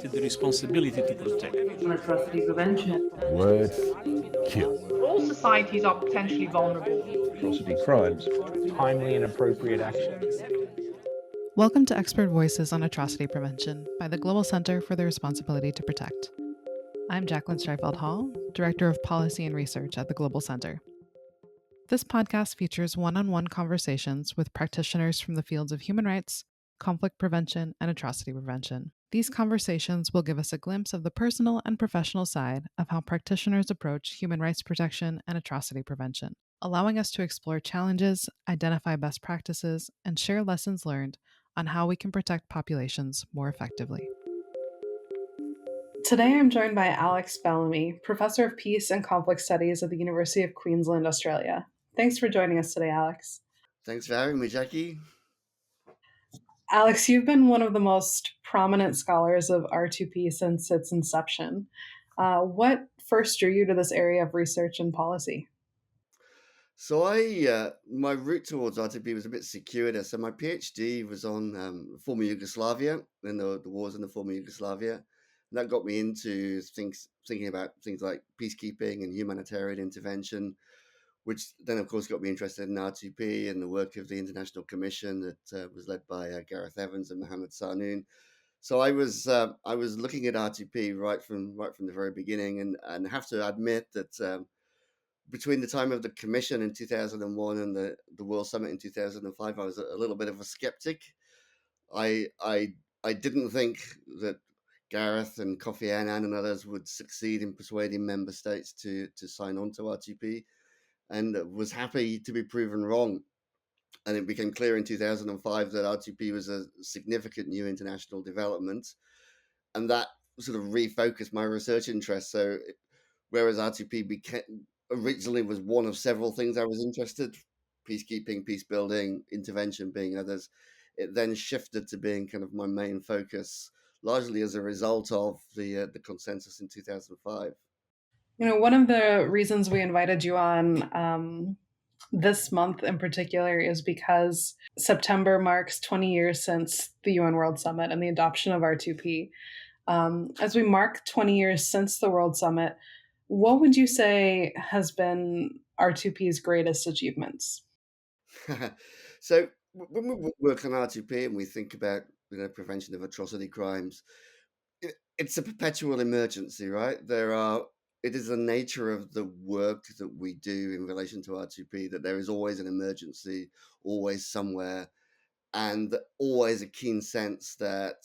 accepted the responsibility to protect. Atrocity prevention. Words kill. All societies are potentially vulnerable. Atrocity crimes. Timely and appropriate action. Welcome to Expert Voices on Atrocity Prevention by the Global Center for the Responsibility to Protect. I'm Jacqueline Streifeld Hall, Director of Policy and Research at the Global Center. This podcast features one-on-one conversations with practitioners from the fields of human rights, conflict prevention, and atrocity prevention. These conversations will give us a glimpse of the personal and professional side of how practitioners approach human rights protection and atrocity prevention, allowing us to explore challenges, identify best practices, and share lessons learned on how we can protect populations more effectively. Today I'm joined by Alex Bellamy, Professor of Peace and Conflict Studies at the University of Queensland, Australia. Thanks for joining us today, Alex. Thanks for having me, Jackie. Alex, you've been one of the most prominent scholars of R2P since its inception. What first drew you to this area of research and policy? So my route towards R2P was a bit circuitous. So my PhD was on former Yugoslavia and the wars in the former Yugoslavia. And that got me into thinking about things like peacekeeping and humanitarian intervention, which then, of course, got me interested in R2P and the work of the International Commission that was led by Gareth Evans and Mohammed Sarnoon. So I was looking at R2P right from the very beginning, and have to admit that between the time of the Commission in 2001 and the World Summit in 2005, I was a little bit of a skeptic. I didn't think that Gareth and Kofi Annan and others would succeed in persuading member states to sign on to R2P, and was happy to be proven wrong. And it became clear in 2005 that R2P was a significant new international development, and that sort of refocused my research interest. So whereas R2P originally was one of several things I was interested, peacekeeping, peace building, intervention being others, it then shifted to being kind of my main focus, largely as a result of the consensus in 2005. You know, one of the reasons we invited you on this month in particular is because September marks 20 years since the UN World Summit and the adoption of R2P. As we mark 20 years since the World Summit, what would you say has been R2P's greatest achievements? So when we work on R2P and we think about prevention of atrocity crimes, it's a perpetual emergency, right? It is the nature of the work that we do in relation to R2P that there is always an emergency, always somewhere, and always a keen sense that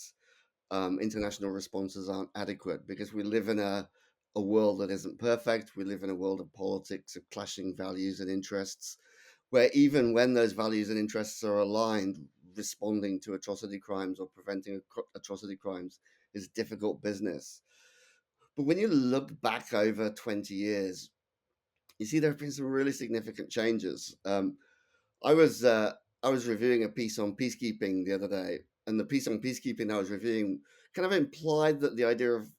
international responses aren't adequate, because we live in a world that isn't perfect. We live in a world of politics, of clashing values and interests, where even when those values and interests are aligned, responding to atrocity crimes or preventing atrocity crimes is difficult business. But when you look back over 20 years, you see there have been some really significant changes. I was reviewing a piece on peacekeeping the other day, and the piece on peacekeeping I was reviewing kind of implied that the idea of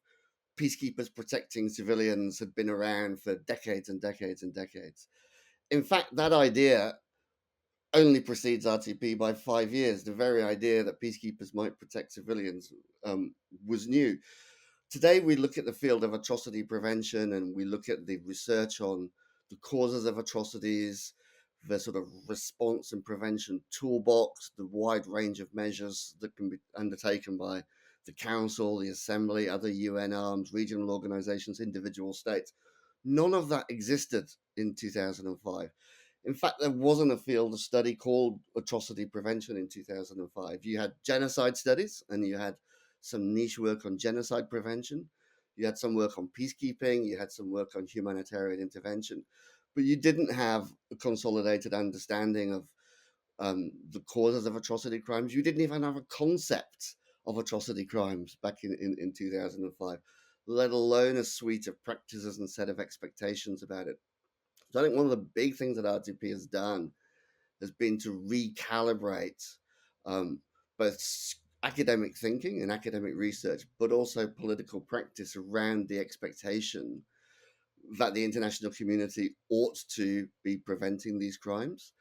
peacekeepers protecting civilians had been around for decades and decades and decades. In fact, that idea only precedes R2P by 5 years. The very idea that peacekeepers might protect civilians was new. Today, we look at the field of atrocity prevention, and we look at the research on the causes of atrocities, the sort of response and prevention toolbox, the wide range of measures that can be undertaken by the Council, the Assembly, other UN arms, regional organizations, individual states. None of that existed in 2005. In fact, there wasn't a field of study called atrocity prevention in 2005. You had genocide studies, and you had some niche work on genocide prevention. You had some work on peacekeeping. You had some work on humanitarian intervention. But you didn't have a consolidated understanding of the causes of atrocity crimes. You didn't even have a concept of atrocity crimes back in 2005, let alone a suite of practices and set of expectations about it. So I think one of the big things that R2P has done has been to recalibrate both academic thinking and academic research, but also political practice around the expectation that the international community ought to be preventing these crimes,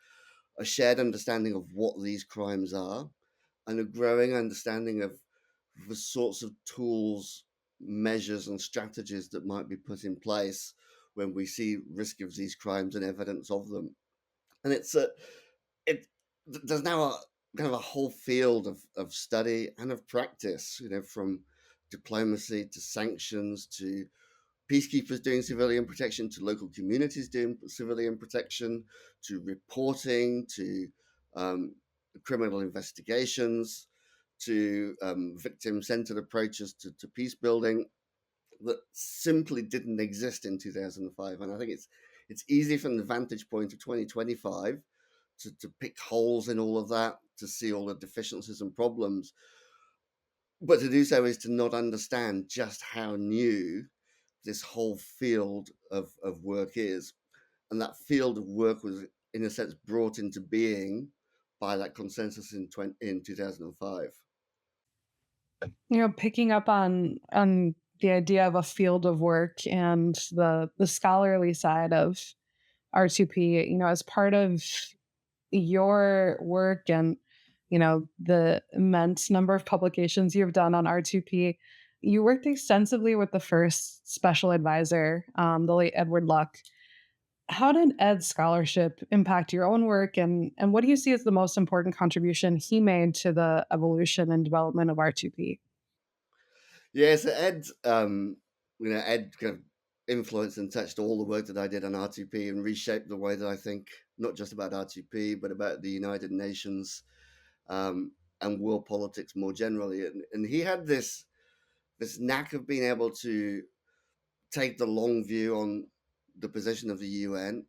a shared understanding of what these crimes are, and a growing understanding of the sorts of tools, measures, and strategies that might be put in place when we see risk of these crimes and evidence of them. And there's now kind of a whole field of study and of practice, from diplomacy to sanctions to peacekeepers doing civilian protection to local communities doing civilian protection to reporting to criminal investigations to victim-centered approaches to peace building that simply didn't exist in 2005. And I think it's easy from the vantage point of 2025 to pick holes in all of that, to see all the deficiencies and problems. But to do so is to not understand just how new this whole field of work is. And that field of work was, in a sense, brought into being by that consensus in 2005. Picking up on the idea of a field of work and the scholarly side of R2P, as part of your work and the immense number of publications you've done on R2P, you worked extensively with the first special advisor, the late Edward Luck. How did Ed's scholarship impact your own work, and what do you see as the most important contribution he made to the evolution and development of R2P? Yeah, so Ed kind of influenced and touched all the work that I did on R2P and reshaped the way that I think, not just about R2P, but about the United Nations and world politics more generally. And he had this knack of being able to take the long view on the position of the UN,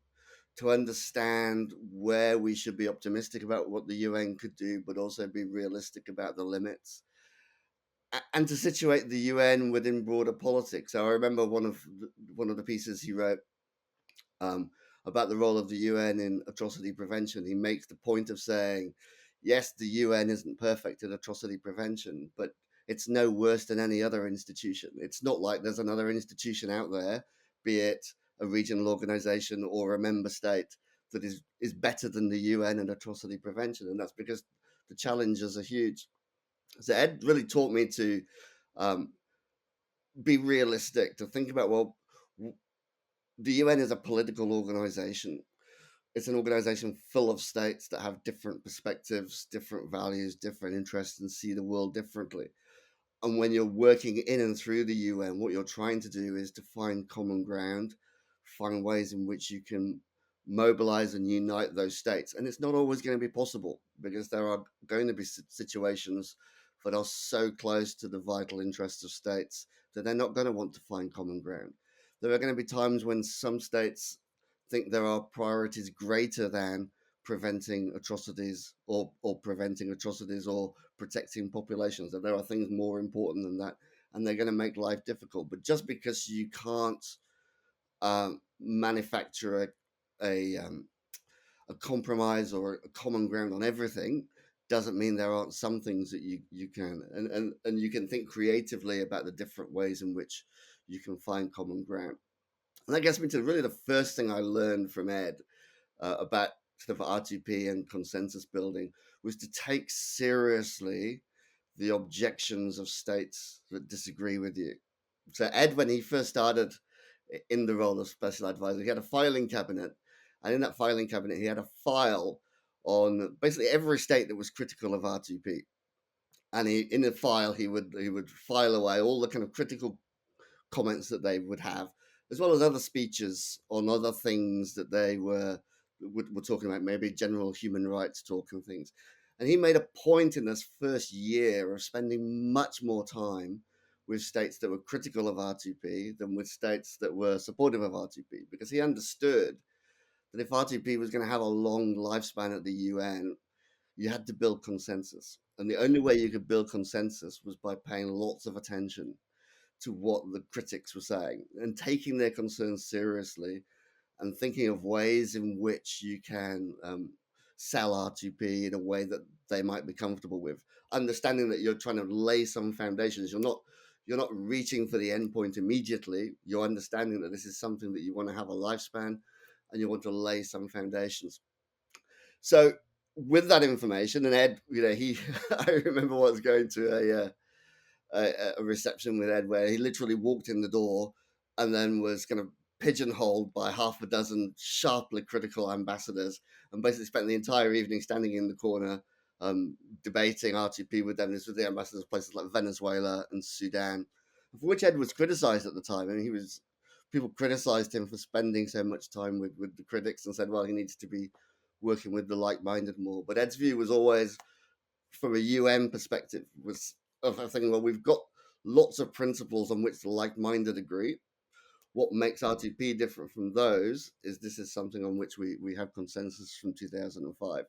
to understand where we should be optimistic about what the UN could do, but also be realistic about the limits, and to situate the UN within broader politics. So I remember one of the pieces he wrote about the role of the UN in atrocity prevention. He makes the point of saying, yes, the UN isn't perfect at atrocity prevention, but it's no worse than any other institution. It's not like there's another institution out there, be it a regional organization or a member state, that is better than the UN in atrocity prevention. And that's because the challenges are huge. So Ed really taught me to be realistic, to think about, well, the UN is a political organization. It's an organization full of states that have different perspectives, different values, different interests, and see the world differently. And when you're working in and through the UN, what you're trying to do is to find common ground, find ways in which you can mobilize and unite those states. And it's not always going to be possible, because there are going to be situations that are so close to the vital interests of states that they're not going to want to find common ground. There are going to be times when some states think there are priorities greater than preventing atrocities or protecting populations, that there are things more important than that, and they're going to make life difficult. But just because you can't manufacture a compromise or a common ground on everything doesn't mean there aren't some things that you can, and you can think creatively about the different ways in which you can find common ground. And that gets me to really the first thing I learned from Ed about sort of R2P and consensus building, was to take seriously the objections of states that disagree with you. So Ed, when he first started in the role of special advisor, he had a filing cabinet, and in that filing cabinet he had a file on basically every state that was critical of R2P. And in the file he would file away all the kind of critical comments that they would have, as well as other speeches on other things that they were talking about, maybe general human rights talk and things. And he made a point in this first year of spending much more time with states that were critical of R2P than with states that were supportive of R2P, because he understood that if R2P was going to have a long lifespan at the UN, you had to build consensus. And the only way you could build consensus was by paying lots of attention to what the critics were saying and taking their concerns seriously, and thinking of ways in which you can sell R2P in a way that they might be comfortable with, understanding that you're trying to lay some foundations. You're not reaching for the endpoint immediately. You're understanding that this is something that you want to have a lifespan, and you want to lay some foundations. So with that information, and Ed, I remember once going to a reception with Ed where he literally walked in the door and then was kind of pigeonholed by half a dozen sharply critical ambassadors and basically spent the entire evening standing in the corner debating RTP with them. This was the ambassadors of places like Venezuela and Sudan, for which Ed was criticized at the time. I mean, people criticized him for spending so much time with the critics and said, well, he needs to be working with the like-minded more. But Ed's view was always, from a UN perspective, was of thinking, well, we've got lots of principles on which the like-minded agree. What makes RTP different from those is this is something on which we have consensus from 2005.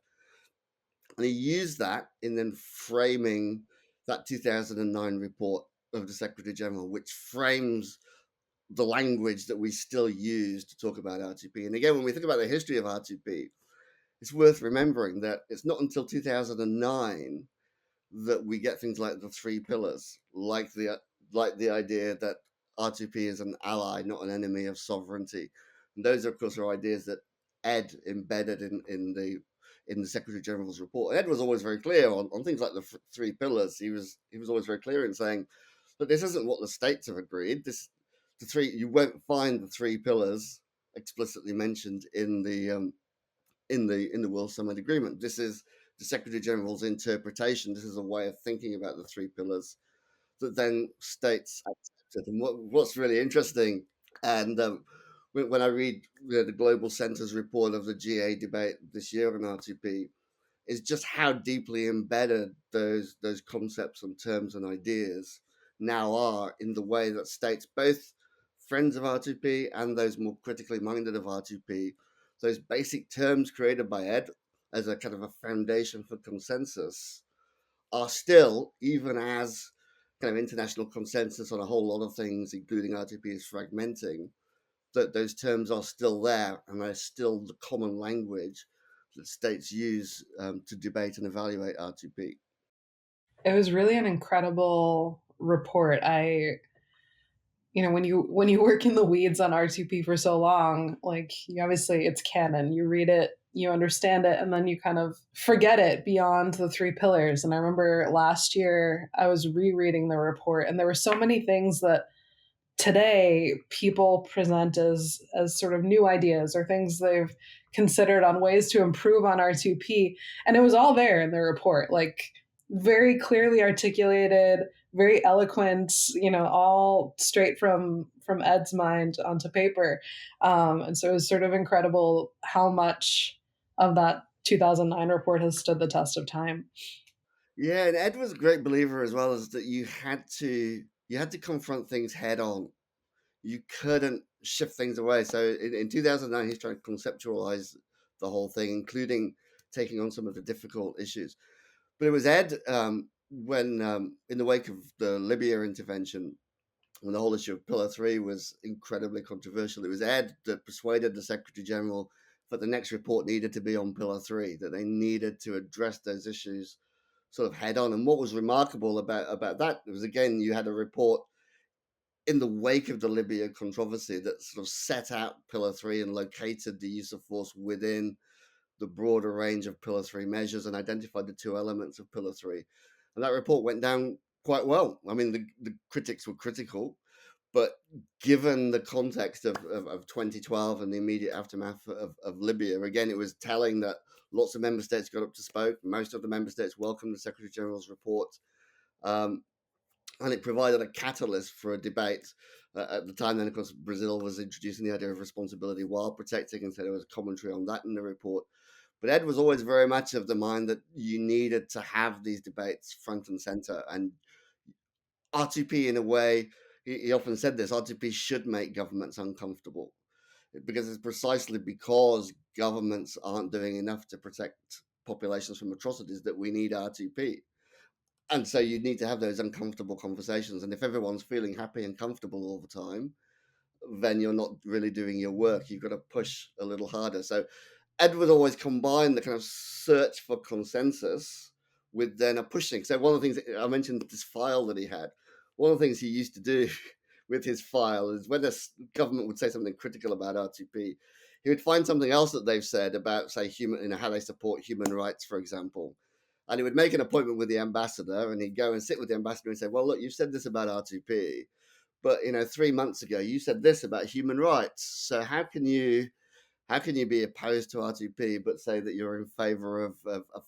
And he used that in then framing that 2009 report of the Secretary General, which frames the language that we still use to talk about RTP. And again, when we think about the history of RTP, it's worth remembering that it's not until 2009 that we get things like the three pillars, like the idea that R2P is an ally, not an enemy of sovereignty. And those, of course, are ideas that Ed embedded in the Secretary General's report. And Ed was always very clear on things like the three pillars. He was always very clear in saying, but this isn't what the states have agreed. You won't find the three pillars explicitly mentioned in the World Summit Agreement. This is the Secretary General's interpretation. This is a way of thinking about the three pillars that then states accepted. And what's really interesting, and when I read the Global Centre's report of the GA debate this year on R2P, is just how deeply embedded those concepts and terms and ideas now are in the way that states, both friends of R2P and those more critically minded of R2P, those basic terms created by Ed as a kind of a foundation for consensus, are still, even as kind of international consensus on a whole lot of things, including R2P, is fragmenting, that those terms are still there and they're still the common language that states use to debate and evaluate R2P. It was really an incredible report. When you work in the weeds on R2P for so long, like, you obviously, it's canon. You read it, you understand it, and then you kind of forget it beyond the three pillars. And I remember last year I was rereading the report, and there were so many things that today people present as sort of new ideas or things they've considered on ways to improve on R2P. And it was all there in the report, like very clearly articulated, very eloquent, all straight from Ed's mind onto paper. And so it was sort of incredible how much of that 2009 report has stood the test of time. Yeah, and Ed was a great believer as well, as that you had to confront things head on. You couldn't shift things away. So in 2009, he's trying to conceptualize the whole thing, including taking on some of the difficult issues. But it was Ed, when in the wake of the Libya intervention, when the whole issue of Pillar 3 was incredibly controversial, it was Ed that persuaded the Secretary General that the next report needed to be on Pillar 3, that they needed to address those issues sort of head on. And what was remarkable about that was, again, you had a report in the wake of the Libya controversy that sort of set out Pillar 3 and located the use of force within the broader range of Pillar 3 measures and identified the two elements of Pillar 3. And that report went down quite well. I mean, the critics were critical, but given the context of 2012 and the immediate aftermath of Libya, again, it was telling that lots of member states got up to speak. Most of the member states welcomed the Secretary General's report. And it provided a catalyst for a debate at the time. Then, of course, Brazil was introducing the idea of responsibility while protecting, and so there was a commentary on that in the report. But Ed was always very much of the mind that you needed to have these debates front and center. And R2P, in a way, he often said this, R2P should make governments uncomfortable, because it's precisely because governments aren't doing enough to protect populations from atrocities that we need R2P. And so you need to have those uncomfortable conversations. And if everyone's feeling happy and comfortable all the time, then you're not really doing your work. You've got to push a little harder. So Ed would always combine the kind of search for consensus with then a pushing. So one of the things I mentioned, this file that he had, one of the things he used to do with his file is when the government would say something critical about R2P, he would find something else that they've said about, say, how they support human rights, for example. And he would make an appointment with the ambassador, and he'd go and sit with the ambassador and say, well, look, you've said this about R2P, but 3 months ago you said this about human rights. So how can you be opposed to R2P but say that you're in favor of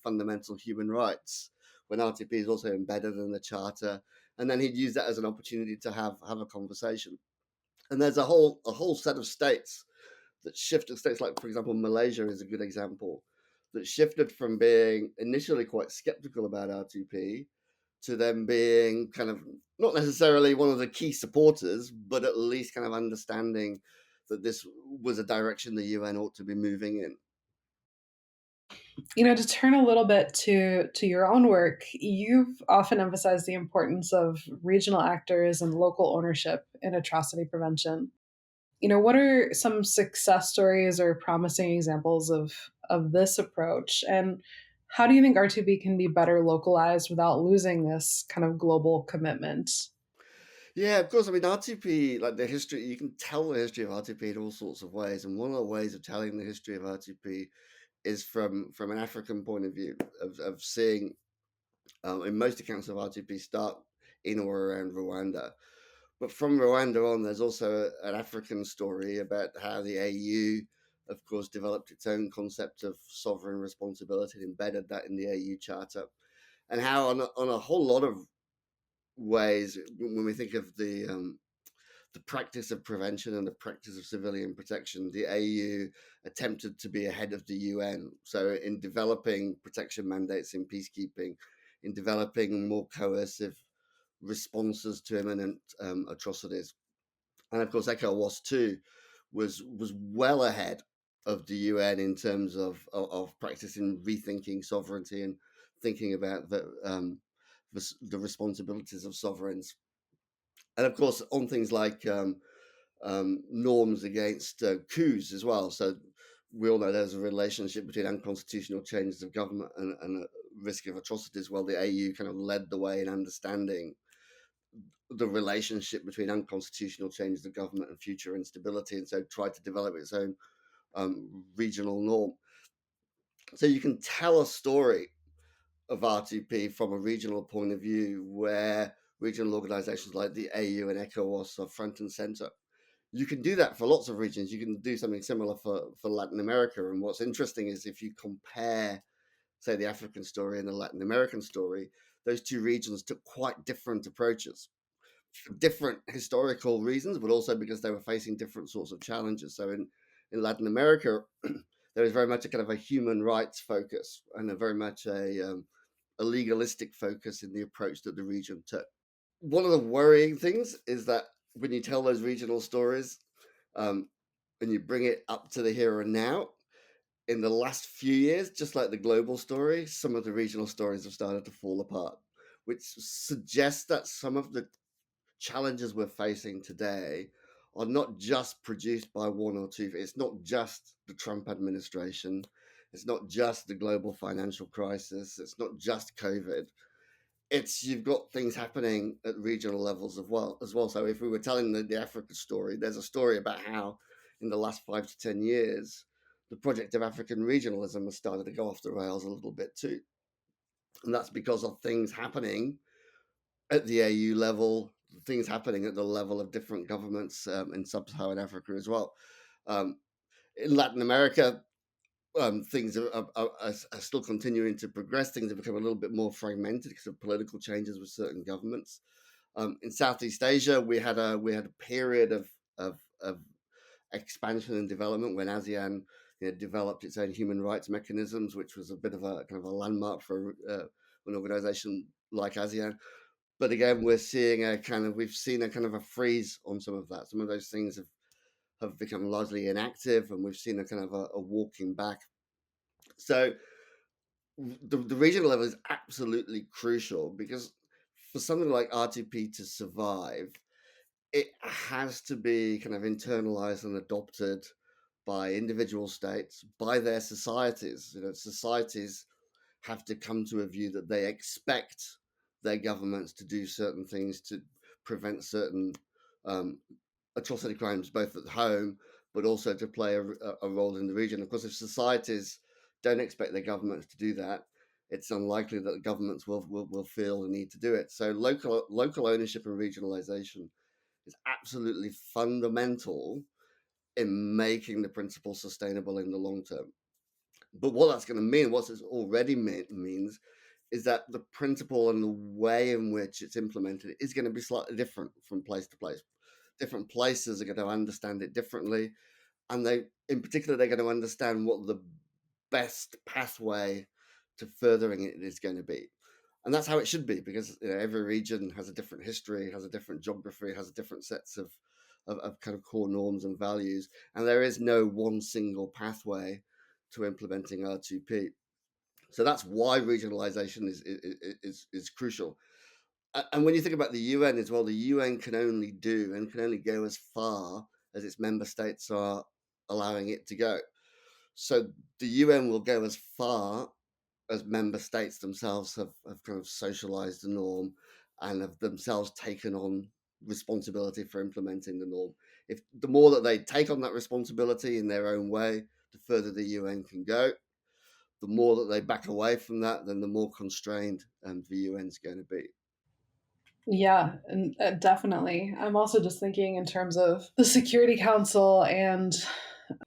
fundamental human rights when R2P is also embedded in the charter? And then he'd use that as an opportunity to have a conversation. And there's a whole set of states that shifted. States like, for example, Malaysia is a good example, that shifted from being initially quite skeptical about R2P to them being kind of not necessarily one of the key supporters, but at least kind of understanding that this was a direction the UN ought to be moving in. To turn a little bit to your own work, you've often emphasized the importance of regional actors and local ownership in atrocity prevention. What are some success stories or promising examples of this approach? And how do you think R2P can be better localized without losing this kind of global commitment? Yeah, of course. I mean, R2P, like the history, you can tell the history of R2P in all sorts of ways. And one of the ways of telling the history of R2P is from an African point of view, of seeing, in most accounts of R2P, start in or around Rwanda. But from Rwanda on, there's also an African story about how the AU, of course, developed its own concept of sovereign responsibility and embedded that in the AU Charter. And how on a whole lot of ways, when we think of the practice of prevention and the practice of civilian protection, the AU attempted to be ahead of the UN. So in developing protection mandates in peacekeeping, in developing more coercive responses to imminent atrocities. And of course, ECOWAS too was well ahead of the UN in terms of practicing rethinking sovereignty and thinking about the responsibilities of sovereigns. And of course, on things like norms against coups as well. So we all know there's a relationship between unconstitutional changes of government and a risk of atrocities. Well, the AU kind of led the way in understanding the relationship between unconstitutional changes of government and future instability, and so tried to develop its own regional norm. So you can tell a story of R2P from a regional point of view where regional organizations like the AU and ECOWAS are front and center. You can do that for lots of regions. You can do something similar for Latin America. And what's interesting is if you compare, say, the African story and the Latin American story, those two regions took quite different approaches for different historical reasons, but also because they were facing different sorts of challenges. So in Latin America, there is very much a kind of a human rights focus and a very much a legalistic focus in the approach that the region took. One of the worrying things is that when you tell those regional stories and you bring it up to the here and now, in the last few years, just like the global story, some of the regional stories have started to fall apart, which suggests that some of the challenges we're facing today are not just produced by one or two. It's not just the Trump administration. It's not just the global financial crisis. It's not just COVID. You've got things happening at regional levels as well. So if we were telling the Africa story, there's a story about how in the last 5 to 10 years, the project of African regionalism has started to go off the rails a little bit too. And that's because of things happening at the AU level, things happening at the level of different governments in sub-Saharan Africa as well. In Latin America, things are still continuing to progress. Things have become a little bit more fragmented because of political changes with certain governments. In Southeast Asia, we had a period of expansion and development when ASEAN developed its own human rights mechanisms, which was a bit of a kind of a landmark for an organization like ASEAN. But again, we've seen a kind of a freeze on some of that. Some of those things have become largely inactive, and we've seen a kind of a walking back. So the regional level is absolutely crucial because for something like R2P to survive, it has to be kind of internalized and adopted by individual states, by their societies. Societies have to come to a view that they expect their governments to do certain things to prevent certain atrocity crimes, both at home, but also to play a role in the region. Of course, if societies don't expect their governments to do that, it's unlikely that governments will feel the need to do it. So local ownership and regionalization is absolutely fundamental in making the principle sustainable in the long term. But what that's going to mean, what it's already means, is that the principle and the way in which it's implemented is going to be slightly different from place to place. Different places are going to understand it differently, and in particular, they're going to understand what the best pathway to furthering it is going to be. And that's how it should be, because every region has a different history, has a different geography, has different sets of kind of core norms and values, and there is no one single pathway to implementing R2P. So that's why regionalization is crucial. And when you think about the UN as well, the UN can only go as far as its member states are allowing it to go. So the UN will go as far as member states themselves have kind of socialized the norm and have themselves taken on responsibility for implementing the norm. If the more that they take on that responsibility in their own way, the further the UN can go. The more that they back away from that, then the more constrained the UN's going to be. Yeah, and definitely. I'm also just thinking in terms of the Security Council and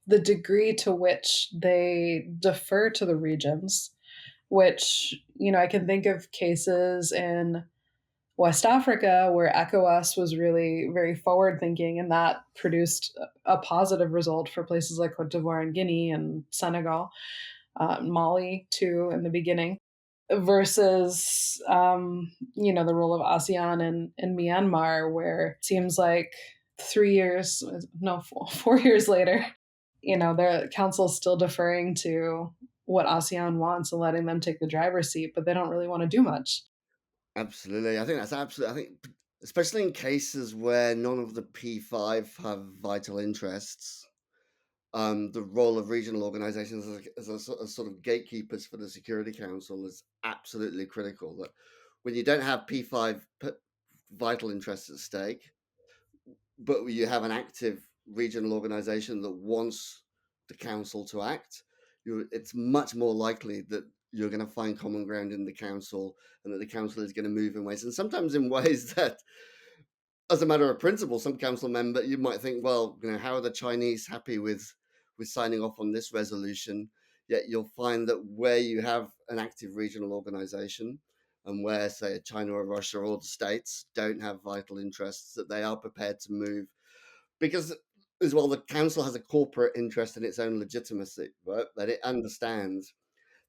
the degree to which they defer to the regions, which, I can think of cases in West Africa where ECOWAS was really very forward thinking, and that produced a positive result for places like Cote d'Ivoire and Guinea and Senegal, Mali too in the beginning, versus the role of ASEAN in Myanmar, where it seems like 3 years, no, 4 years later, the council's still deferring to what ASEAN wants and letting them take the driver's seat, but they don't really want to do much. Absolutely. I think that's absolutely, I think, especially in cases where none of the P5 have vital interests, the role of regional organizations as a sort of gatekeepers for the Security Council is absolutely critical. That when you don't have P5 vital interests at stake, but you have an active regional organization that wants the council to act, it's much more likely that you're going to find common ground in the council, and that the council is going to move in ways, and sometimes in ways that, as a matter of principle, some council member, you might think, well, how are the Chinese happy with signing off on this resolution? Yet you'll find that where you have an active regional organization, and where, say, China or Russia or the States don't have vital interests, that they are prepared to move, because as well, the council has a corporate interest in its own legitimacy, right? That it understands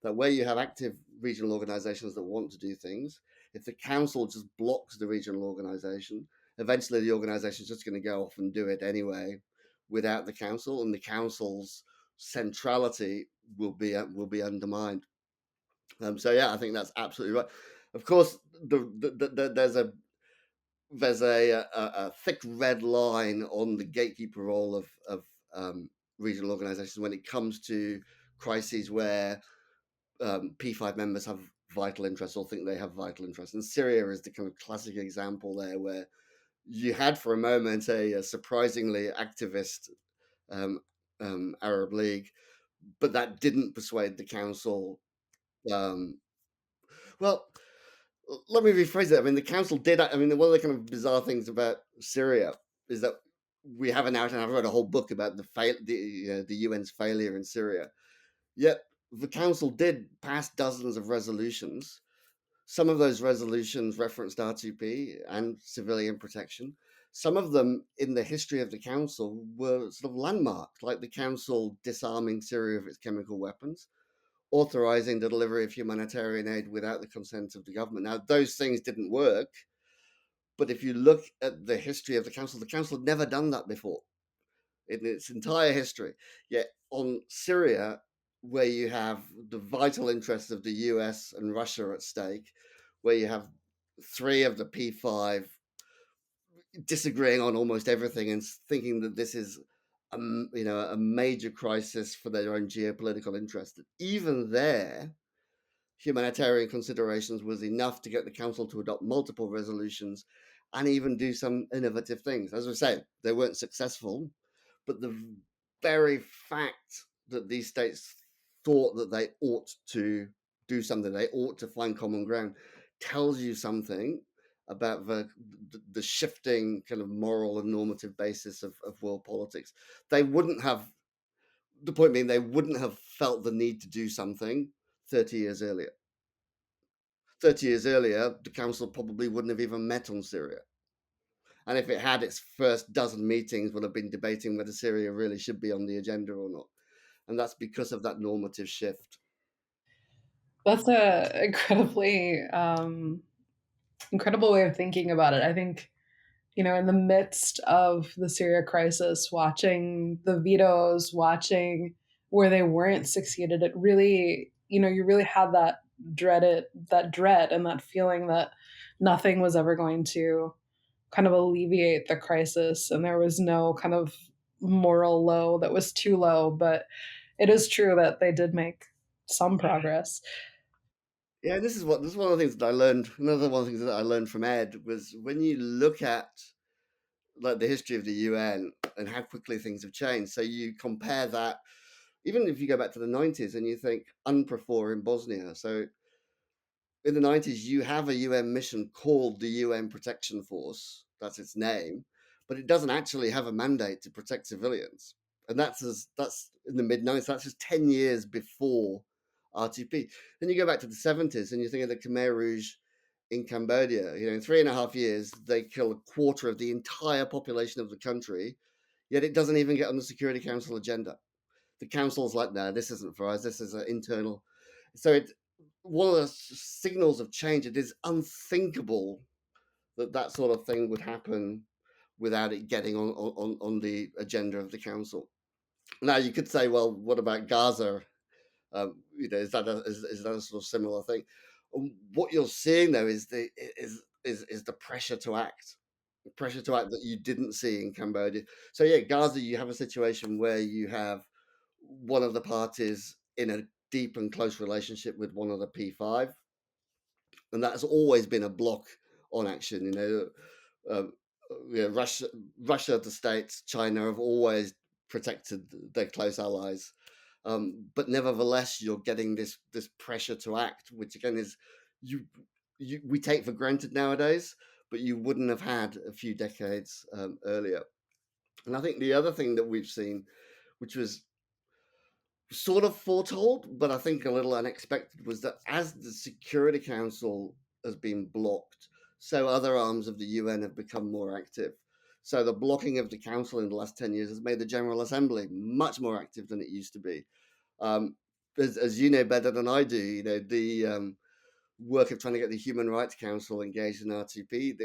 that where you have active regional organizations that want to do things, if the council just blocks the regional organization, eventually the organization is just going to go off and do it anyway without the council, and the council's centrality will be undermined. So yeah, I think that's absolutely right. Of course, there's a thick red line on the gatekeeper role of regional organizations when it comes to crises where P5 members have vital interests or think they have vital interests. And Syria is the kind of classic example there, where you had for a moment a surprisingly activist Arab League, but that didn't persuade the council. Um, well, let me rephrase it. I mean, the council did. I mean, one of the kind of bizarre things about Syria is that we have I've read a whole book about the UN's failure in Syria. Yet the council did pass dozens of resolutions. Some of those resolutions referenced R2P and civilian protection. Some of them in the history of the council were sort of landmarks, like the council disarming Syria of its chemical weapons, authorizing the delivery of humanitarian aid without the consent of the government. Now, those things didn't work, but if you look at the history of the council had never done that before in its entire history. Yet on Syria, where you have the vital interests of the US and Russia at stake, where you have three of the P5 disagreeing on almost everything and thinking that this is a major crisis for their own geopolitical interest. Even there, humanitarian considerations was enough to get the council to adopt multiple resolutions and even do some innovative things. As I say, they weren't successful, but the very fact that these states thought that they ought to do something, they ought to find common ground, tells you something about the shifting kind of moral and normative basis of world politics. They wouldn't have, the point being, they wouldn't have felt the need to do something 30 years earlier. 30 years earlier, the council probably wouldn't have even met on Syria. And if it had, its first dozen meetings would have been debating whether Syria really should be on the agenda or not. And that's because of that normative shift. That's a incredibly incredible way of thinking about it. I think, in the midst of the Syria crisis, watching the vetoes, watching where they weren't succeeded, it really, you really had that dread and that feeling that nothing was ever going to kind of alleviate the crisis, and there was no kind of moral low that was too low. But it is true that they did make some progress. Yeah, this is one of the things that I learned. Another one of the things that I learned from Ed was when you look at like the history of the UN and how quickly things have changed. So you compare that, even if you go back to the 90s and you think UNPROFOR in Bosnia. So in the 90s, you have a UN mission called the UN Protection Force. That's its name, but it doesn't actually have a mandate to protect civilians. And that's in the mid 90s. That's just 10 years before RTP. Then you go back to the 70s and you think of the Khmer Rouge in Cambodia. In 3.5 years, they kill a quarter of the entire population of the country, yet it doesn't even get on the Security Council agenda. The council's like, no, this isn't for us. This is an internal. So one of the signals of change. It is unthinkable that sort of thing would happen without it getting on the agenda of the council. Now you could say, well, what about Gaza? Is that a sort of similar thing? What you're seeing though is the pressure to act, that you didn't see in Cambodia. So yeah, Gaza, you have a situation where you have one of the parties in a deep and close relationship with one of the P5, and that has always been a block on action. Russia, the States, China have always protected their close allies. But nevertheless, you're getting this pressure to act, which again is we take for granted nowadays, but you wouldn't have had a few decades earlier. And I think the other thing that we've seen, which was sort of foretold, but I think a little unexpected, was that as the Security Council has been blocked, so other arms of the UN have become more active. So the blocking of the council in the last 10 years has made the General Assembly much more active than it used to be. As you know better than I do, the work of trying to get the Human Rights Council engaged in RTP,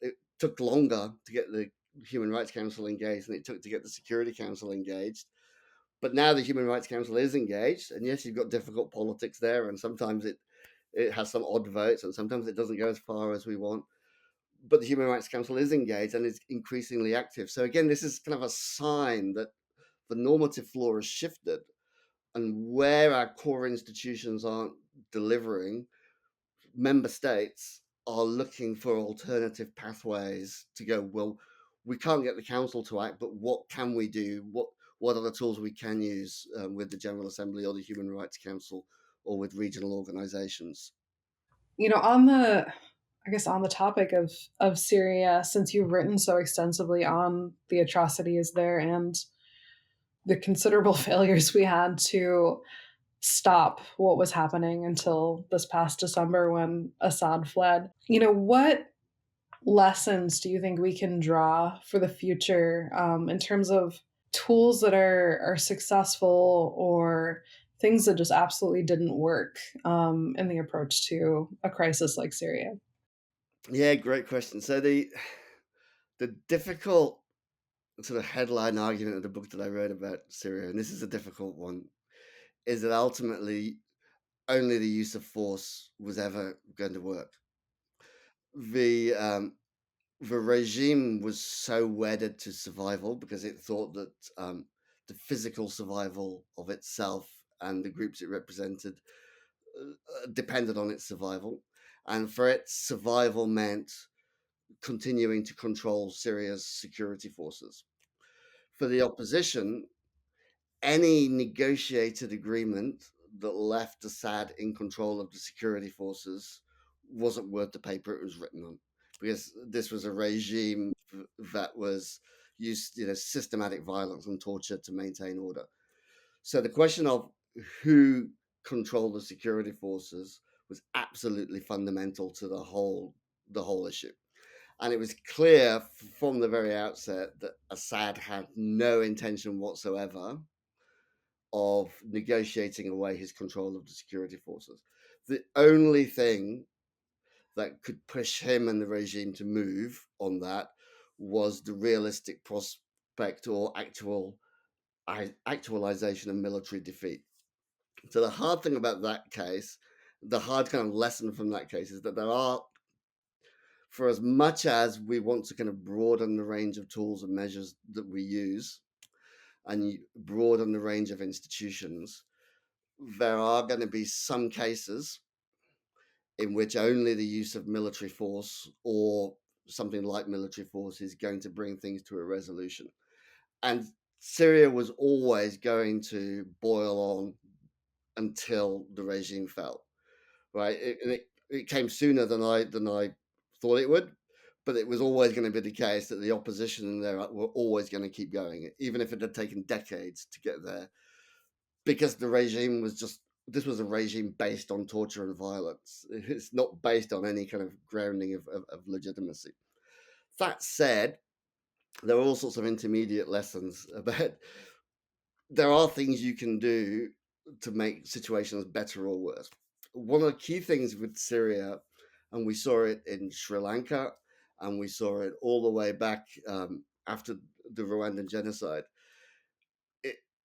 it took longer to get the Human Rights Council engaged than it took to get the Security Council engaged. But now the Human Rights Council is engaged, and yes, you've got difficult politics there, and sometimes it has some odd votes, and sometimes it doesn't go as far as we want. But the Human Rights Council is engaged and is increasingly active. So again, this is kind of a sign that the normative floor has shifted, and where our core institutions aren't delivering, member states are looking for alternative pathways to go, well, we can't get the council to act, but what can we do? What are the tools we can use with the General Assembly or the Human Rights Council or with regional organizations? On the topic of Syria, since you've written so extensively on the atrocities there and the considerable failures we had to stop what was happening until this past December when Assad fled, what lessons do you think we can draw for the future in terms of tools that are successful or things that just absolutely didn't work in the approach to a crisis like Syria? Yeah, great question. So the difficult sort of headline argument of the book that I wrote about Syria, and this is a difficult one, is that ultimately only the use of force was ever going to work. The regime was so wedded to survival because it thought that the physical survival of itself and the groups it represented depended on its survival. And for its survival meant continuing to control Syria's security forces. For the opposition, any negotiated agreement that left Assad in control of the security forces wasn't worth the paper it was written on, because this was a regime that was used, systematic violence and torture to maintain order. So the question of who controlled the security forces was absolutely fundamental to the whole issue. And it was clear from the very outset that Assad had no intention whatsoever of negotiating away his control of the security forces. The only thing that could push him and the regime to move on that was the realistic prospect or actualization of military defeat. So the hard thing about that case, the hard kind of lesson from that case, is that there are, for as much as we want to kind of broaden the range of tools and measures that we use and broaden the range of institutions, there are going to be some cases in which only the use of military force or something like military force is going to bring things to a resolution. And Syria was always going to boil on until the regime fell, right? It came sooner than I thought it would, but it was always going to be the case that the opposition there were always going to keep going, even if it had taken decades to get there, because the regime was just, this was a regime based on torture and violence. It's not based on any kind of grounding of legitimacy. That said, there are all sorts of intermediate lessons about, there are things you can do to make situations better or worse. One of the key things with Syria, and we saw it in Sri Lanka, and we saw it all the way back after the Rwandan genocide,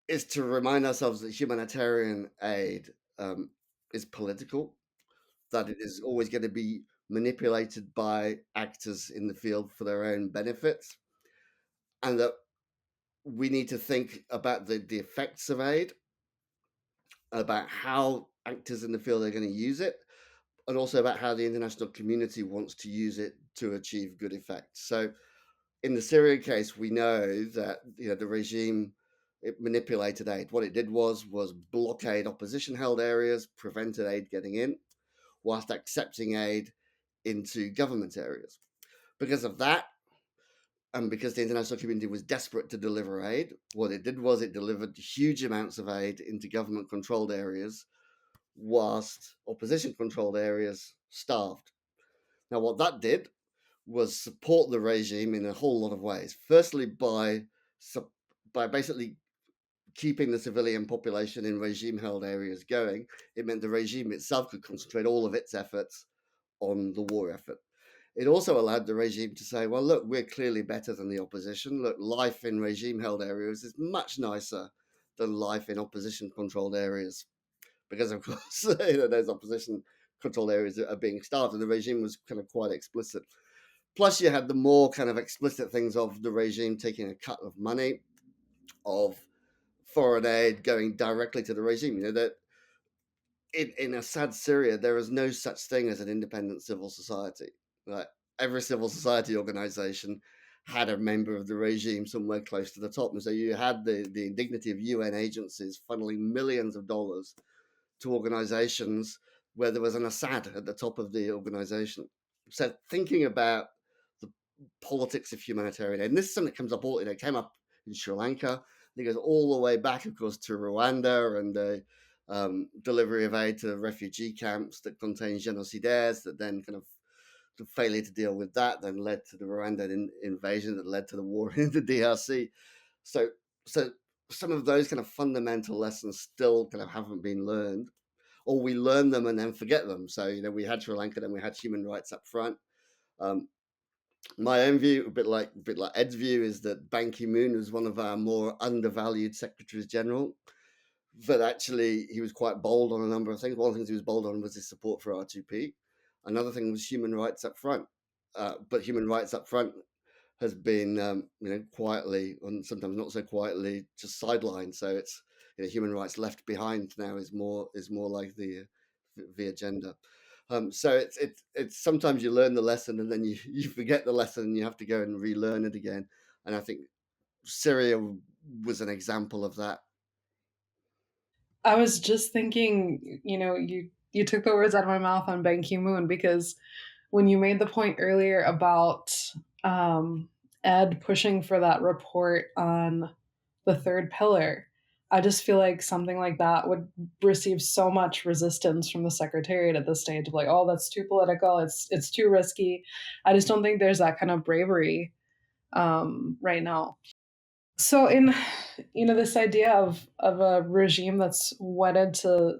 is to remind ourselves that humanitarian aid is political, that it is always going to be manipulated by actors in the field for their own benefits, and that we need to think about the effects of aid, about how actors in the field are going to use it, and also about how the international community wants to use it to achieve good effects. So in the Syria case, we know that the regime, it manipulated aid. What it did was blockade opposition-held areas, prevented aid getting in, whilst accepting aid into government areas. Because of that, and because the international community was desperate to deliver aid, what it did was it delivered huge amounts of aid into government-controlled areas, whilst opposition-controlled areas starved. Now, what that did was support the regime in a whole lot of ways. Firstly, by basically keeping the civilian population in regime-held areas going, it meant the regime itself could concentrate all of its efforts on the war effort. It also allowed the regime to say, well, look, we're clearly better than the opposition. Look, life in regime-held areas is much nicer than life in opposition-controlled areas. Because, of course, those opposition-controlled areas are being starved, and the regime was kind of quite explicit. Plus, you had the more kind of explicit things of the regime taking a cut of money, of foreign aid going directly to the regime. That in Assad Syria, there is no such thing as an independent civil society. Right? Every civil society organization had a member of the regime somewhere close to the top. And so you had the indignity of UN agencies funneling millions of dollars to organizations where there was an Assad at the top of the organization. So thinking about the politics of humanitarian aid, and this is something that comes up it came up in Sri Lanka. It goes all the way back, of course, to Rwanda and the delivery of aid to refugee camps that contained genocidaires, that then kind of the failure to deal with that then led to the Rwandan invasion, that led to the war in the DRC. So some of those kind of fundamental lessons still kind of haven't been learned, or we learn them and then forget them. So we had Sri Lanka, then we had human rights up front. My own view, a bit like Ed's view, is that Ban Ki-moon was one of our more undervalued secretaries general. But actually, he was quite bold on a number of things. One of the things he was bold on was his support for R2P. Another thing was human rights up front. But human rights up front has been, quietly, and sometimes not so quietly, just sidelined. So it's human rights left behind now is more like the agenda. So it's sometimes you learn the lesson and then you forget the lesson and you have to go and relearn it again. And I think Syria was an example of that. I was just thinking, you took the words out of my mouth on Ban Ki-moon, because when you made the point earlier about um, Ed pushing for that report on the third pillar, I just feel like something like that would receive so much resistance from the Secretariat at this stage of like, oh, that's too political, it's too risky. I just don't think there's that kind of bravery right now. So in this idea of a regime that's wedded to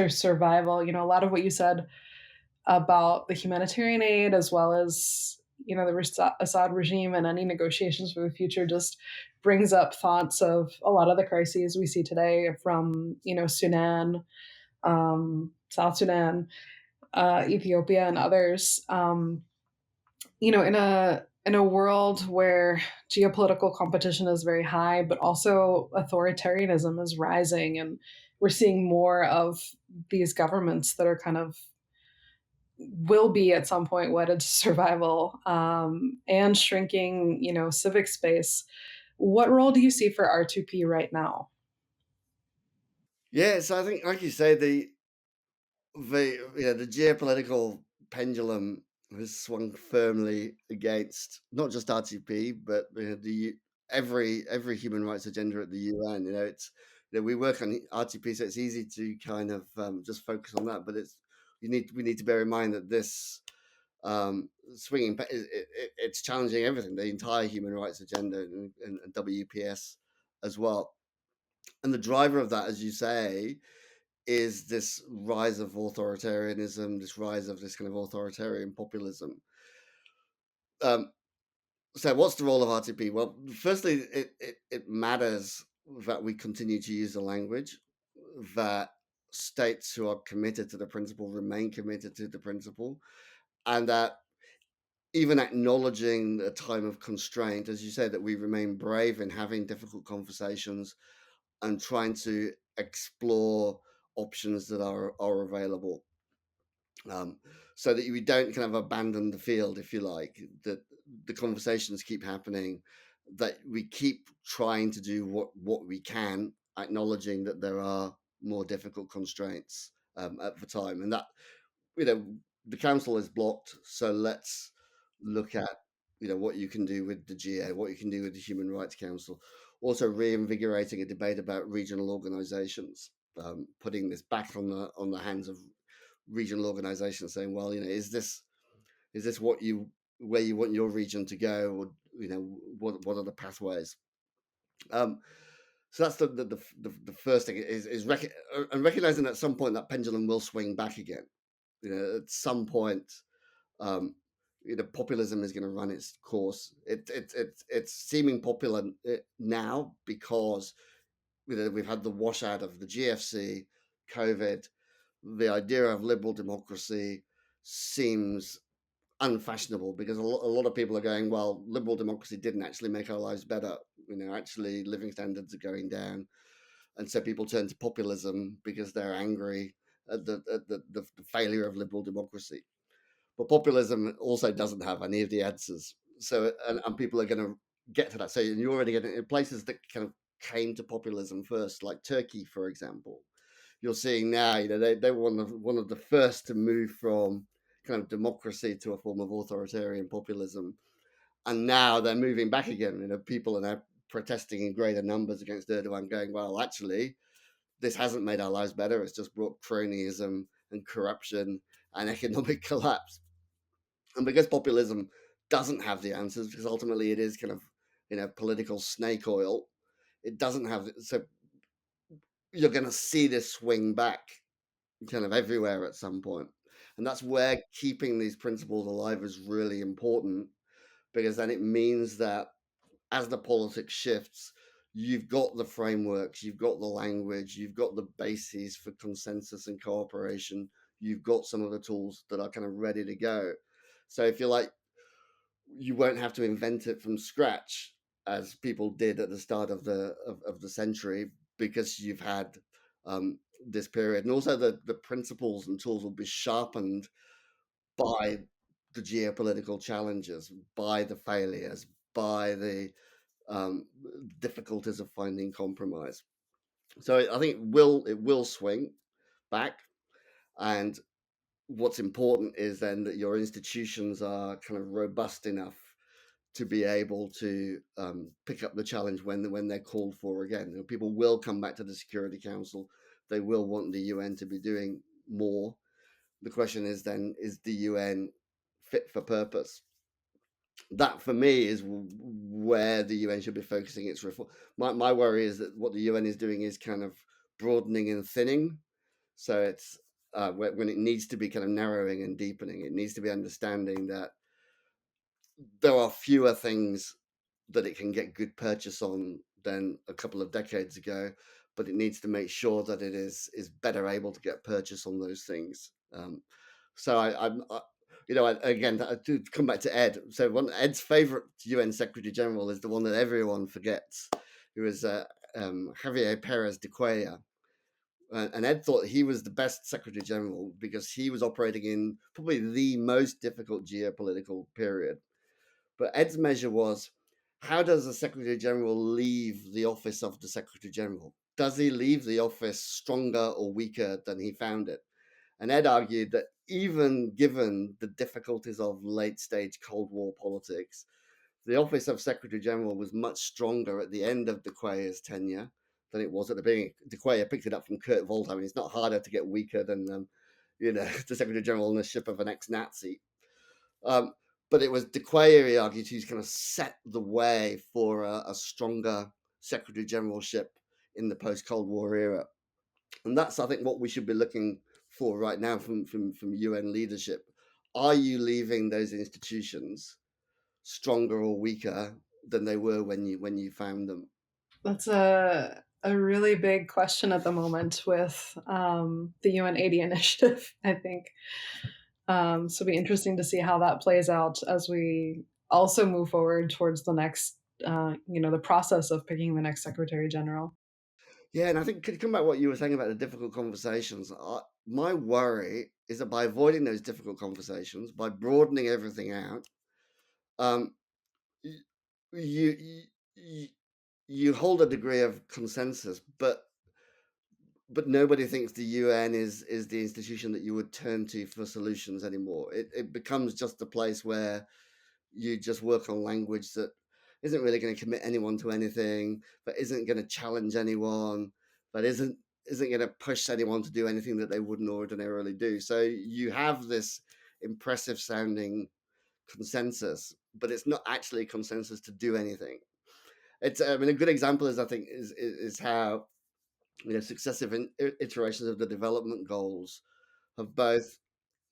survival, a lot of what you said about the humanitarian aid as well as the Assad regime and any negotiations for the future just brings up thoughts of a lot of the crises we see today from Sudan, South Sudan, Ethiopia, and others. In a world where geopolitical competition is very high, but also authoritarianism is rising, and we're seeing more of these governments that are kind of will be at some point wedded to survival, and shrinking, civic space. What role do you see for R2P right now? Yeah, so I think, like you say, the geopolitical pendulum has swung firmly against not just RTP, but the every human rights agenda at the UN. It's we work on RTP, so it's easy to kind of just focus on that. But we need to bear in mind that this swinging it's challenging everything, the entire human rights agenda and WPS as well. And the driver of that, as you say, is this rise of authoritarianism, this rise of this kind of authoritarian populism. So what's the role of RTP? Well, firstly, it matters that we continue to use the language, that states who are committed to the principle remain committed to the principle, and that even acknowledging a time of constraint, as you say, that we remain brave in having difficult conversations and trying to explore options that are available. So that we don't kind of abandon the field, if you like, that the conversations keep happening, that we keep trying to do what we can, acknowledging that there are more difficult constraints at the time, and that you know the council is blocked. So let's look at what you can do with the GA, what you can do with the Human Rights Council, also reinvigorating a debate about regional organisations, putting this back on the hands of regional organizations, saying, well, is this where you want your region to go, or what are the pathways? So that's the first thing is and recognizing at some point that pendulum will swing back again. At some point, populism is going to run its course. It's seeming popular now because we've had the washout of the GFC, COVID. The idea of liberal democracy seems unfashionable because a lot of people are going, well, liberal democracy didn't actually make our lives better. Actually living standards are going down. And so people turn to populism because they're angry at the failure of liberal democracy. But populism also doesn't have any of the answers. So, and people are going to get to that. So you're already getting in places that kind of came to populism first, like Turkey, for example. You're seeing now, they were one of the first to move from kind of democracy to a form of authoritarian populism, and now they're moving back again. People are now protesting in greater numbers against Erdogan, going, well, actually, this hasn't made our lives better. It's just brought cronyism and corruption and economic collapse. And because populism doesn't have the answers, because ultimately it is kind of political snake oil, it doesn't have. So you're going to see this swing back kind of everywhere at some point. And that's where keeping these principles alive is really important, because then it means that as the politics shifts, you've got the frameworks, you've got the language, you've got the bases for consensus and cooperation, you've got some of the tools that are kind of ready to go. So if you like, you won't have to invent it from scratch as people did at the start of the century, because you've had this period, and also the principles and tools will be sharpened by the geopolitical challenges, by the failures, by the difficulties of finding compromise. So I think it will swing back, and what's important is then that your institutions are kind of robust enough to be able to pick up the challenge when they're called for again. You know, people will come back to the Security Council. They will want the UN to be doing more. The question is then, is the UN fit for purpose? That for me is where the UN should be focusing its reform. My worry is that what the UN is doing is kind of broadening and thinning. So it's when it needs to be kind of narrowing and deepening. It needs to be understanding that there are fewer things that it can get good purchase on than a couple of decades ago, but it needs to make sure that it is better able to get purchase on those things. So again, to come back to Ed. So Ed's favorite UN Secretary General is the one that everyone forgets, who is Javier Perez de Cuellar. And Ed thought he was the best Secretary General because he was operating in probably the most difficult geopolitical period. But Ed's measure was, how does the Secretary General leave the office of the Secretary General? Does he leave the office stronger or weaker than he found it? And Ed argued that even given the difficulties of late stage Cold War politics, the office of Secretary General was much stronger at the end of de Cuellar's tenure than it was at the beginning. De Cuellar picked it up from Kurt Waldheim. It's not harder to get weaker than the Secretary General on the ship of an ex-Nazi. But it was de Cuellar, he argued, who's kind of set the way for a stronger Secretary Generalship in the post-Cold War era. And that's, I think, what we should be looking for right now from UN leadership. Are you leaving those institutions stronger or weaker than they were when you found them? That's a really big question at the moment with the UN 80 initiative, I think. So it'll be interesting to see how that plays out as we also move forward towards the next, the process of picking the next Secretary General. Yeah, and I think could come back to what you were saying about the difficult conversations. My worry is that by avoiding those difficult conversations, by broadening everything out, um, you, you you hold a degree of consensus, but nobody thinks the UN is the institution that you would turn to for solutions anymore. It becomes just a place where you just work on language that isn't really going to commit anyone to anything, but isn't going to challenge anyone, but isn't going to push anyone to do anything that they wouldn't ordinarily do. So you have this impressive sounding consensus, but it's not actually a consensus to do anything. It's a good example is, I think, is how successive iterations of the development goals have both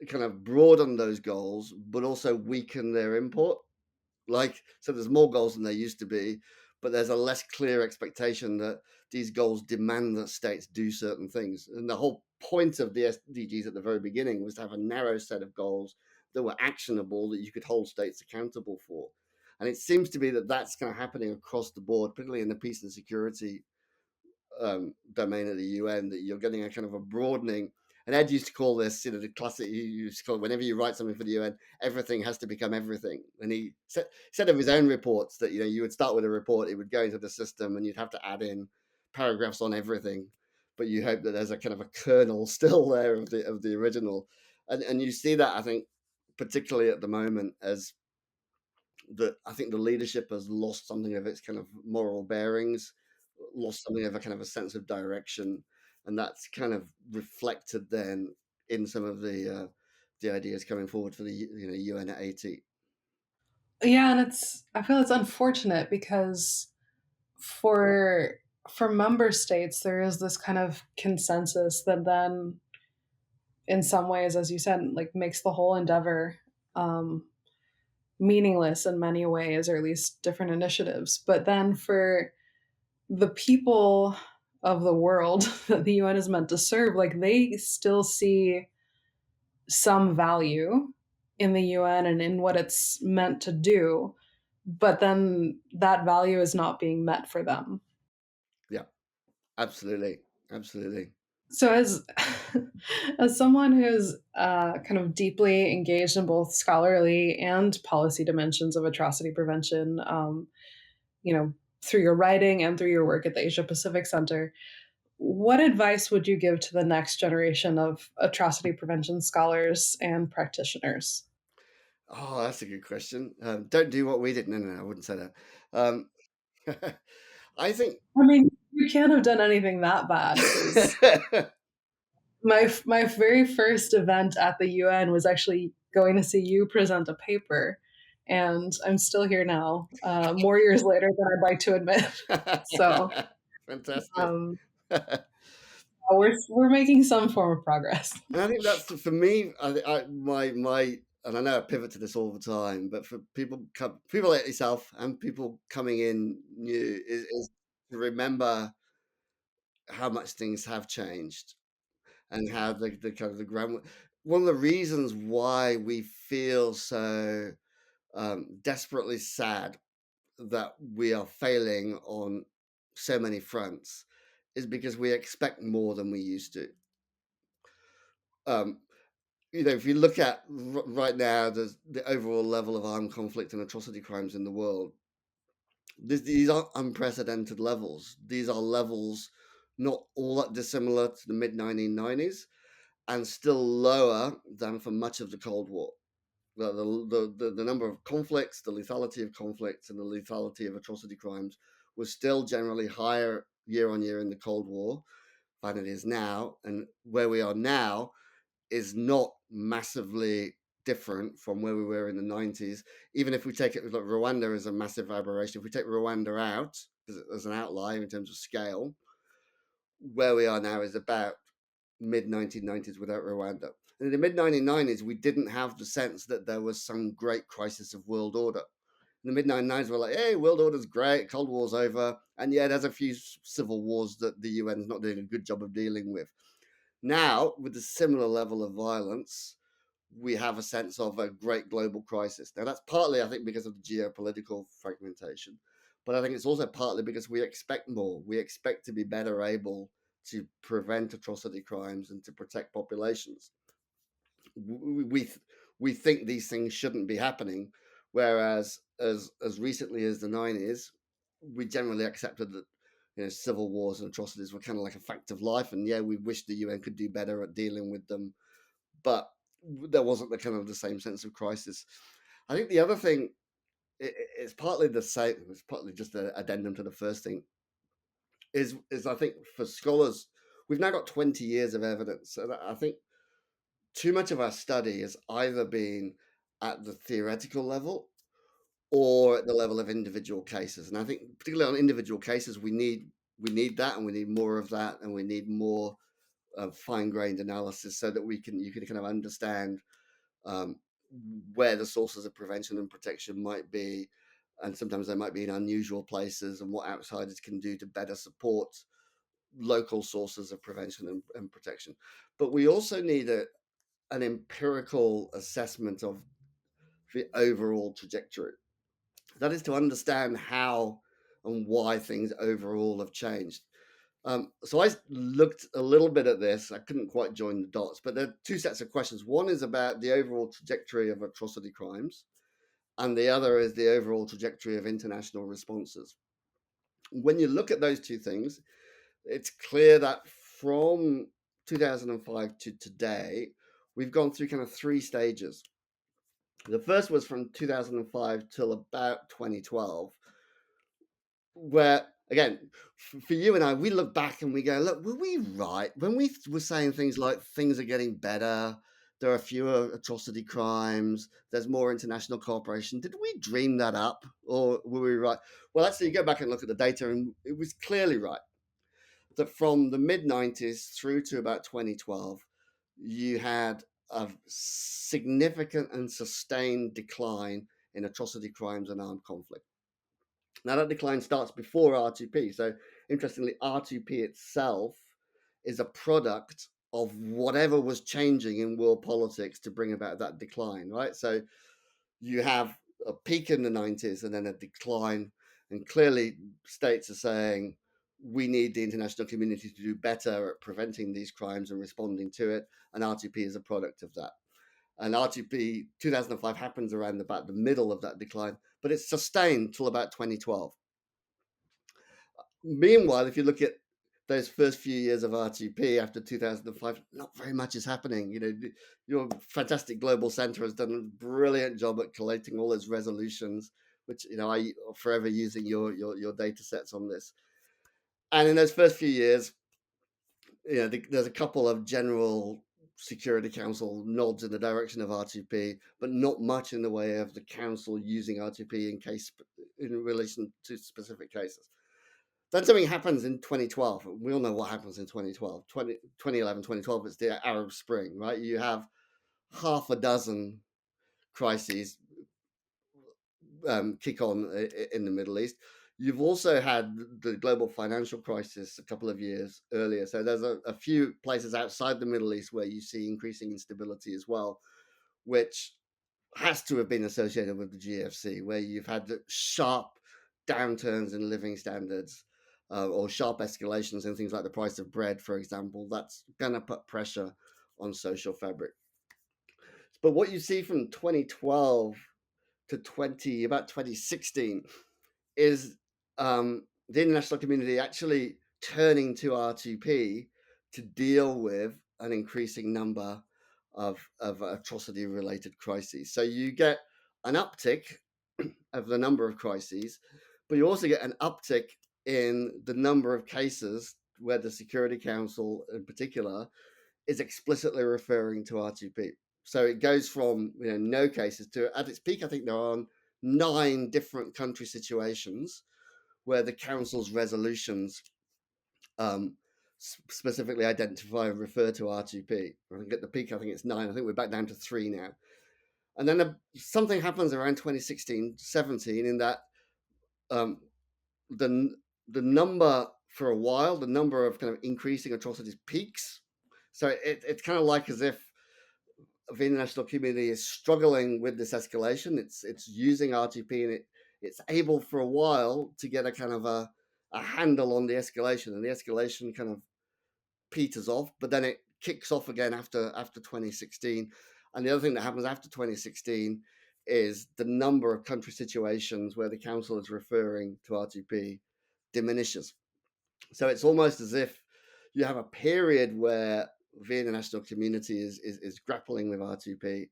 kind of broadened those goals, but also weakened their import. So there's more goals than there used to be, but there's a less clear expectation that these goals demand that states do certain things. And the whole point of the SDGs at the very beginning was to have a narrow set of goals that were actionable, that you could hold states accountable for. And it seems to be that that's kind of happening across the board, particularly in the peace and security domain of the UN, that you're getting a kind of a broadening. And Ed used to call this, the classic, he used to call it, whenever you write something for the UN, everything has to become everything. And he said of his own reports that, you would start with a report, it would go into the system and you'd have to add in paragraphs on everything. But you hope that there's a kind of a kernel still there of the original. And you see that, I think, particularly at the moment, as I think the leadership has lost something of its kind of moral bearings, lost something of a kind of a sense of direction, and that's kind of reflected then in some of the ideas coming forward for the UN at 80. Yeah, and I feel it's unfortunate because for member states there is this kind of consensus that then in some ways, as you said, like makes the whole endeavor meaningless in many ways, or at least different initiatives. But then for the people of the world that the UN is meant to serve, like they still see some value in the UN and in what it's meant to do, but then that value is not being met for them. Yeah, absolutely. So as someone who's kind of deeply engaged in both scholarly and policy dimensions of atrocity prevention, through your writing and through your work at the Asia Pacific Center, what advice would you give to the next generation of atrocity prevention scholars and practitioners? Oh, that's a good question. Don't do what we did. No, I wouldn't say that. Um, I think I mean, you can't have done anything that bad, because my very first event at the UN was actually going to see you present a paper, and I'm still here now, more years later than I'd like to admit. So fantastic. um, we're making some form of progress. And I think that's for me. My and I know I pivot to this all the time, but for people like yourself and people coming in new is to remember how much things have changed and how the kind of the ground. One of the reasons why we feel so desperately sad that we are failing on so many fronts is because we expect more than we used to. Um, if you look at right now, the overall level of armed conflict and atrocity crimes in the world, these are unprecedented levels. These are levels not all that dissimilar to the mid 1990s and still lower than for much of the Cold War. The number of conflicts, the lethality of conflicts, and the lethality of atrocity crimes was still generally higher year on year in the Cold War than it is now. And where we are now is not massively different from where we were in the 90s. Even if we take it, like Rwanda is a massive aberration. If we take Rwanda out as an outlier in terms of scale, where we are now is about mid 1990s without Rwanda. And in the mid 1990s, we didn't have the sense that there was some great crisis of world order. In the mid 1990s, we're like, hey, world order's great, Cold War's over. And yeah, there's a few civil wars that the UN's not doing a good job of dealing with. Now, with a similar level of violence, we have a sense of a great global crisis. Now, that's partly, I think, because of the geopolitical fragmentation, but I think it's also partly because we expect more. We expect to be better able to prevent atrocity crimes and to protect populations. We think these things shouldn't be happening, whereas as recently as the 90s, we generally accepted that civil wars and atrocities were kind of like a fact of life, and yeah, we wish the UN could do better at dealing with them, but there wasn't the kind of the same sense of crisis. I think the other thing, it's partly the same. It's partly just an addendum to the first thing. Is I think for scholars, we've now got 20 years of evidence, and I think too much of our study has either been at the theoretical level or at the level of individual cases. And I think particularly on individual cases, we need that, and we need more of that, and we need more fine-grained analysis so that you can kind of understand where the sources of prevention and protection might be, and sometimes they might be in unusual places, and what outsiders can do to better support local sources of prevention and protection. But we also need an empirical assessment of the overall trajectory. That is to understand how and why things overall have changed. So I looked a little bit at this. I couldn't quite join the dots, but there are two sets of questions. One is about the overall trajectory of atrocity crimes, and the other is the overall trajectory of international responses. When you look at those two things, it's clear that from 2005 to today, we've gone through kind of three stages. The first was from 2005 till about 2012, where, again, for you and I, we look back and we go, look, were we right when we were saying things like things are getting better, there are fewer atrocity crimes, there's more international cooperation? Did we dream that up, or were we right? Well, actually, you go back and look at the data, and it was clearly right that from the mid 90s through to about 2012, you had a significant and sustained decline in atrocity crimes and armed conflict. Now, that decline starts before R2P. So, interestingly, R2P itself is a product of whatever was changing in world politics to bring about that decline, right? So, you have a peak in the 90s and then a decline. And clearly, states are saying, we need the international community to do better at preventing these crimes and responding to it. And R2P is a product of that. And R2P 2005 happens around about the middle of that decline, but it's sustained till about 2012. Meanwhile, if you look at those first few years of R2P after 2005, not very much is happening. Your fantastic global center has done a brilliant job at collating all those resolutions, which I forever using your data sets on this. And in those first few years, there's a couple of general Security Council nods in the direction of R2P, but not much in the way of the council using R2P in relation to specific cases. Then something happens in 2012. We all know what happens in 2012. 2011, 2012, it's the Arab Spring, right? You have half a dozen crises kick on in the Middle East. You've also had the global financial crisis a couple of years earlier. So there's a few places outside the Middle East where you see increasing instability as well, which has to have been associated with the GFC, where you've had the sharp downturns in living standards or sharp escalations in things like the price of bread, for example. That's going to put pressure on social fabric. But what you see from 2012 to about 2016 is the international community actually turning to R2P to deal with an increasing number of atrocity-related crises. So you get an uptick of the number of crises, but you also get an uptick in the number of cases where the Security Council in particular is explicitly referring to R2P. So it goes from no cases to, at its peak, I think there are 9 different country situations where the council's resolutions specifically identify and refer to R2P. I think at the peak, I think it's 9. I think we're back down to 3 now. And then something happens around 2016, 17, in that the number for a while, the number of kind of increasing atrocities peaks. So it's kind of like as if the international community is struggling with this escalation. It's using R2P and it's able for a while to get a kind of a handle on the escalation, and the escalation kind of peters off, but then it kicks off again after 2016. And the other thing that happens after 2016 is the number of country situations where the council is referring to R2P diminishes. So it's almost as if you have a period where the international community is grappling with R2P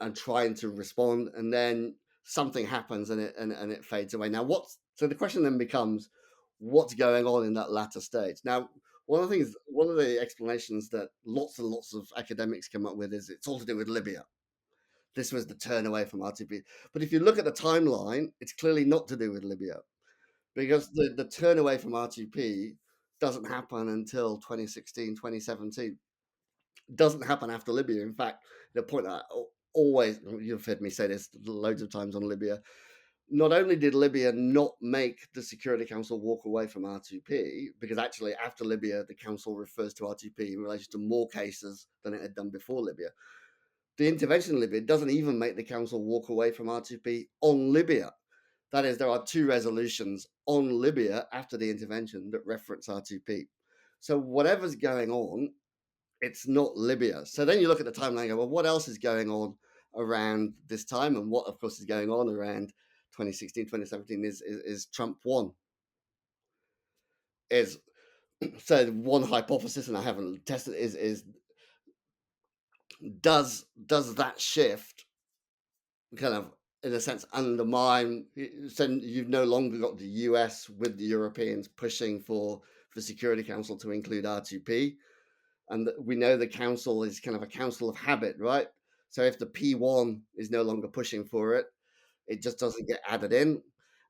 and trying to respond, and then something happens and it fades away. Now, so the question then becomes, what's going on in that latter stage? Now, one of the explanations that lots and lots of academics come up with is it's all to do with Libya. This was the turn away from R2P. But if you look at the timeline, it's clearly not to do with Libya, because the turn away from R2P doesn't happen until 2016, 2017. It doesn't happen after Libya. In fact, the point I always, you've heard me say this loads of times on Libya, not only did Libya not make the Security Council walk away from R2P, because actually after Libya, the Council refers to R2P in relation to more cases than it had done before Libya. The intervention in Libya doesn't even make the Council walk away from R2P on Libya. That is, there are 2 resolutions on Libya after the intervention that reference R2P. So whatever's going on, it's not Libya. So then you look at the timeline and go, well, what else is going on around this time? And what, of course, is going on around 2016, 2017 is Trump won. So one hypothesis, and I haven't tested, is does that shift kind of, in a sense, undermine? So you've no longer got the US with the Europeans pushing for the Security Council to include R2P. And we know the council is kind of a council of habit, right? So if the P1 is no longer pushing for it, it just doesn't get added in.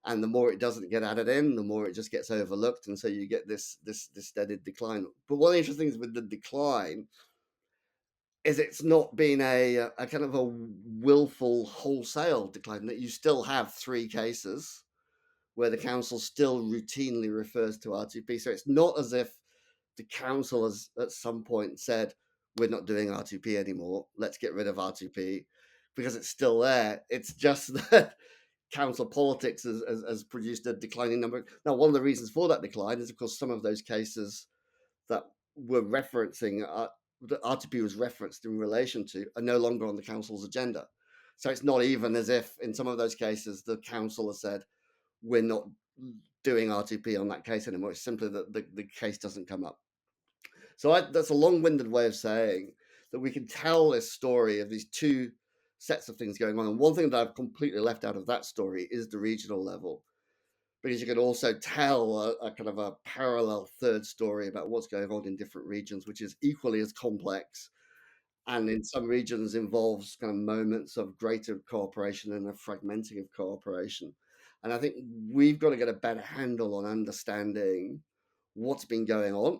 And the more it doesn't get added in, the more it just gets overlooked. And so you get this steady decline. But one of the interesting things with the decline is it's not been a kind of a willful wholesale decline, that you still have 3 cases where the council still routinely refers to R2P. So it's not as if the council has at some point said, we're not doing R2P anymore, let's get rid of R2P, because it's still there. It's just that council politics has produced a declining number. Now, one of the reasons for that decline is, of course, some of those cases that were referencing, that R2P was referenced in relation to, are no longer on the council's agenda. So it's not even as if in some of those cases the council has said, we're not doing R2P on that case anymore. It's simply that the case doesn't come up. So that's a long-winded way of saying that we can tell this story of these two sets of things going on. And one thing that I've completely left out of that story is the regional level, because you can also tell a kind of a parallel third story about what's going on in different regions, which is equally as complex, and in some regions involves kind of moments of greater cooperation and a fragmenting of cooperation. And I think we've got to get a better handle on understanding what's been going on,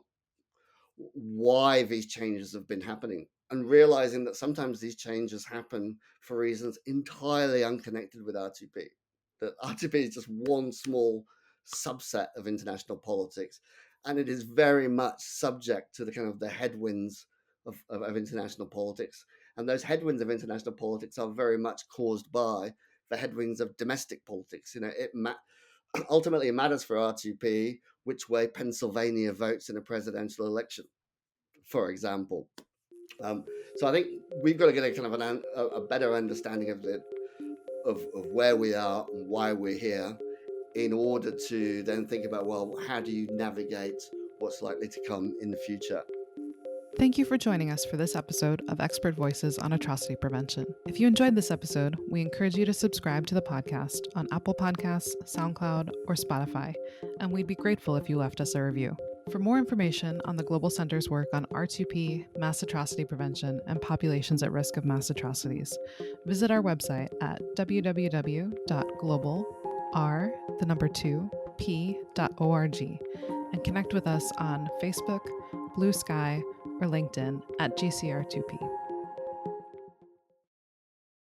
why these changes have been happening, and realizing that sometimes these changes happen for reasons entirely unconnected with R2P. That R2P is just one small subset of international politics, and it is very much subject to the kind of the headwinds of international politics. And those headwinds of international politics are very much caused by the headwinds of domestic politics. Ultimately, it matters for R2P which way Pennsylvania votes in a presidential election, for example. So I think we've got to get a kind of a better understanding of where we are and why we're here, in order to then think about, well, how do you navigate what's likely to come in the future? Thank you for joining us for this episode of Expert Voices on Atrocity Prevention. If you enjoyed this episode, we encourage you to subscribe to the podcast on Apple Podcasts, SoundCloud, or Spotify, and we'd be grateful if you left us a review. For more information on the Global Center's work on R2P, mass atrocity prevention, and populations at risk of mass atrocities, visit our website at www.globalr2p.org and connect with us on Facebook, Blue Sky, or LinkedIn at GCR2P.